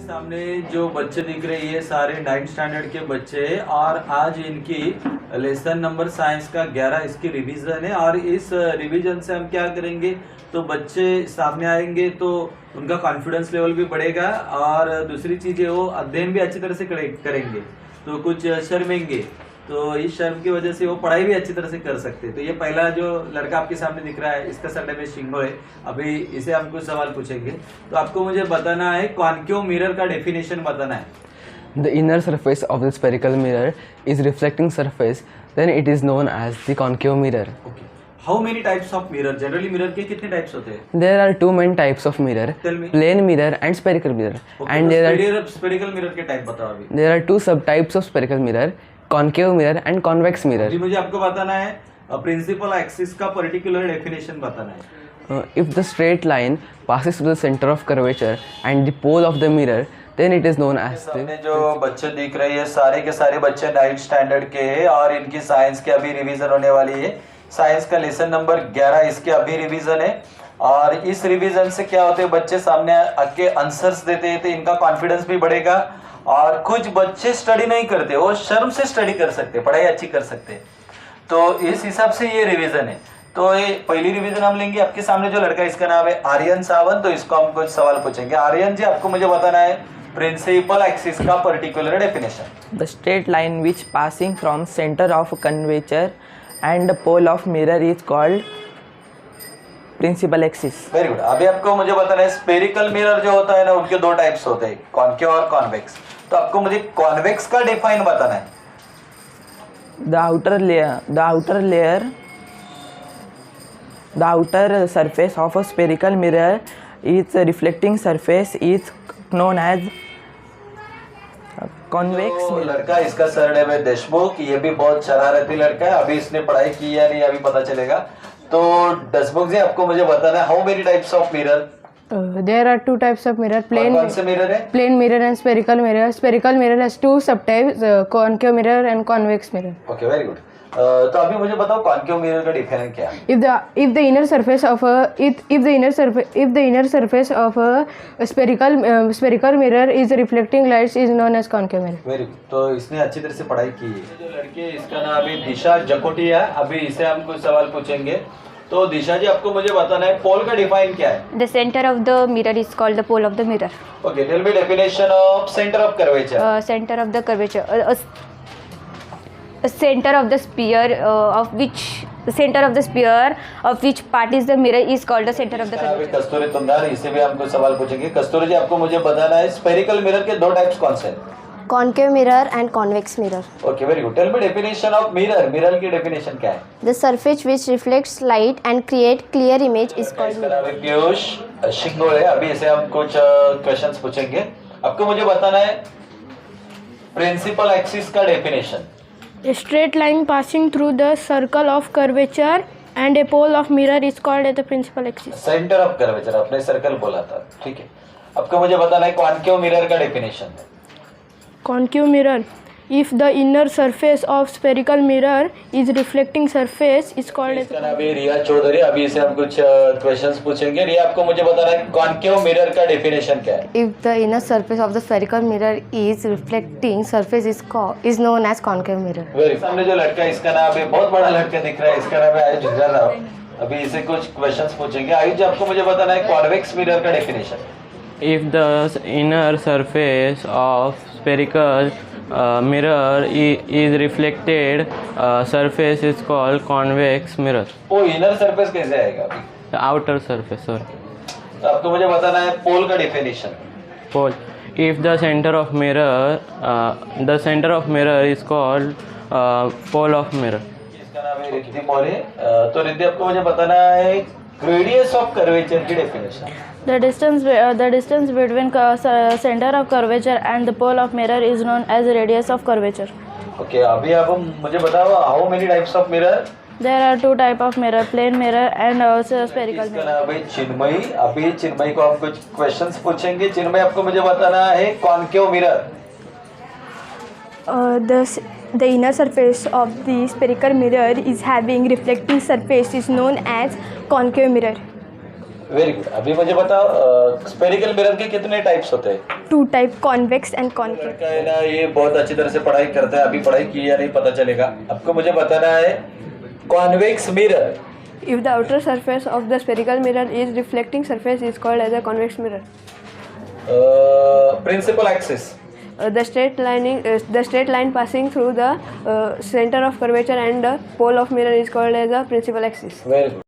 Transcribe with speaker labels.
Speaker 1: सामने जो बच्चे दिख रहे हैं ये सारे 9th स्टैंडर्ड के बच्चे हैं और आज इनकी लेसन नंबर साइंस का 11 इसकी रिवीजन है। और इस रिवीजन से हम क्या करेंगे, तो बच्चे सामने आएंगे तो उनका कॉन्फिडेंस लेवल भी बढ़ेगा और दूसरी चीज़ है वो अध्ययन भी अच्छी तरह से करेंगे। तो कुछ शर्मेंगे तो इस शर्म की वजह से वो पढ़ाई भी अच्छी तरह से कर सकते हैं। तो ये पहला जो लड़का आपके सामने दिख रहा है इसका सरनेम है शिंगो है। अभी इसे हम कुछ सवाल पूछेंगे तो आपको मुझे बताना है कॉन्केव मिरर का डेफिनेशन बताना है।
Speaker 2: The inner surface of the spherical mirror is reflecting surface, then it is known as the concave mirror.
Speaker 1: Okay. How many types of mirror? Generally mirror के कितने types होते हैं?
Speaker 2: There are two main types of mirror,
Speaker 1: Tell me.
Speaker 2: plane mirror and spherical mirror.
Speaker 1: Okay,
Speaker 2: And
Speaker 1: तो
Speaker 2: there
Speaker 1: spherical mirror के type बताओ अभी।
Speaker 2: are two subtypes of spherical mirror, concave mirror and convex mirror.
Speaker 1: अभी मुझे आपको बताना है principal axis का पर्टिकुलर डेफिनेशन बताना है।
Speaker 2: If the straight line passes through the center of curvature and the pole of the mirror, then it is known as
Speaker 1: सामने
Speaker 2: the
Speaker 1: जो बच्चे दिख रहे हैं सारे के सारे बच्चे 9th स्टैंडर्ड के हैं और इनकी साइंस की अभी रिवीजन होने वाली है। साइंस का लेसन नंबर 11 इसके अभी रिवीजन है और इस रिवीजन से क्या होते हैं, बच्चे सामने आके आंसर्स देते हैं तो इनका कॉन्फिडेंस भी बढ़ेगा। और कुछ बच्चे स्टडी नहीं करते, वो शर्म से स्टडी कर सकते, पढ़ाई अच्छी कर सकते। तो इस हिसाब से ये रिवीजन है। तो ये पहली रिवीजन हम लेंगे। आपके सामने जो लड़का इसका नाम है आर्यन सावंत, तो इसको हम कुछ सवाल पूछेंगे। आर्यन जी आपको मुझे बताना है प्रिंसिपल एक्सिस का particular definition.
Speaker 3: The straight line which passing from center of curvature and the pole of mirror is called principal axis.
Speaker 1: Very good. अभी आपको मुझे बताना है स्पेरिकल मिरर जो होता है ना, उनके दो टाइप्स होते हैं, कॉन्केव और कॉन्वेक्स। तो आपको मुझे कॉन्वेक्स का डिफाइन बताना है।
Speaker 3: The outer surface of a spherical mirror is reflecting surface is known as convex
Speaker 1: तो
Speaker 3: mirror.
Speaker 1: लड़का इसका सरनेम है देशमुख, ये भी बहुत शरारती लड़का है। अभी इसने पढ़ाई की या नहीं अभी पता चलेगा। तो देशमुख जी आपको मुझे बताना है how many types of mirror?
Speaker 4: There are two types of mirror,
Speaker 1: कौन से मिरर है?
Speaker 4: plane mirror and spherical mirror. Spherical mirror has two subtypes, concave mirror and convex mirror.
Speaker 1: Okay very good. तो अभी मुझे बताओ कॉन्केव मिरर का define क्या है?
Speaker 4: If the inner surface of the inner surface of a spherical mirror is reflecting lights is known as concave mirror.
Speaker 1: Very good. तो इसने अच्छी तरह से पढ़ाई की है। जो लड़के इसका नाम है दिशा जकोटिया, अभी इसे हम कुछ सवाल पूछेंगे। तो दिशा जी आपको मुझे बताना है पोल का डिफाइन क्या है?
Speaker 5: The center of the mirror is called the pole of the mirror.
Speaker 1: Okay tell me definition of centre of curvature.
Speaker 5: Center of the curvature. A center of the sphere of which part is the mirror is called the center of the
Speaker 1: अभी
Speaker 5: curvature.
Speaker 1: कस्तूरी तुंगार, इसे भी हम कुछ सवाल पूछेंगे। कस्तूरी जी आपको मुझे बताना है स्फेरिकल मिरर के दो टाइप्स कौन से हैं?
Speaker 6: Concave mirror and convex mirror.
Speaker 1: Okay very good. Tell me definition of mirror. Mirror की डेफिनेशन क्या है?
Speaker 6: The surface which reflects light and create clear image is called
Speaker 1: इसका
Speaker 6: mirror.
Speaker 1: नाम है पीयूष शिंगोळे। अभी इसे हम कुछ क्वेश्चंस पूछेंगे। आपको मुझे बताना है प्रिंसिपल एक्सिस का definition.
Speaker 7: A straight line passing through the circle of curvature and a pole of mirror is called as the principal axis.
Speaker 1: Centre of curvature आपने सर्कल बोला था, ठीक है। आपको मुझे बताना है कॉन्केव मिरर का definition.
Speaker 7: Concave mirror. If the inner surface of spherical mirror is reflecting surface is called as
Speaker 1: इसका नाम है रिया चौधरी। अभी इसे हम कुछ क्वेश्चंस पूछेंगे। रिया आपको मुझे बताना है कॉन्केव मिरर का डेफिनेशन क्या है?
Speaker 6: If the inner surface of the spherical mirror is reflecting surface is known as concave mirror.
Speaker 1: Very. सामने जो लड़का है इसका नाम है, बहुत बड़ा लड़का दिख रहा है, इसका नाम है आयुष झुंझारराव। अभी इसे कुछ क्वेश्चंस पूछेंगे। आयुष जी आपको मुझे बताना है कॉन्वेक्स मिरर का definition.
Speaker 8: If the inner surface of spherical mirror is reflected surface is called convex mirror.
Speaker 1: वो इनर सरफेस कैसे आएगा अभी?
Speaker 8: The outer surface, sorry.
Speaker 1: तो आपको मुझे बताना है पोल का definition.
Speaker 8: Pole. If the center of mirror is called pole of mirror.
Speaker 1: इसका नाम है रिद्धि मौर्य। तो रिद्धि आपको मुझे बताना है रेडियस ऑफ कर्वेचर की definition.
Speaker 7: the distance between center of curvature and the pole of mirror is known as the radius of curvature.
Speaker 1: Okay अभी आप मुझे बताओ how many types of mirror?
Speaker 7: There are two type of mirror, plane mirror and also spherical
Speaker 1: इसका
Speaker 7: mirror.
Speaker 1: नाम है चिन्मयी। अभी चिन्मयी को हम कुछ क्वेश्चंस पूछेंगे। चिन्मयी आपको मुझे बताना है concave mirror.
Speaker 7: The inner surface of the spherical mirror is having reflecting surface is known as concave mirror.
Speaker 1: Very good. अभी मुझे बताओ स्पेरिकल मिरर के कितने टाइप्स होते हैं?
Speaker 7: 2 type, convex and concave.
Speaker 1: लड़का है ना, ये बहुत अच्छी तरह से पढ़ाई करता है, अभी पढ़ाई की या नहीं पता चलेगा। आपको मुझे बताना है convex mirror.
Speaker 7: If the outer surface of the spherical mirror is reflecting surface is called as a convex mirror.
Speaker 1: Principal axis.
Speaker 7: The straight line passing through the center of curvature and the pole of mirror is called as a principal axis.
Speaker 1: Very good.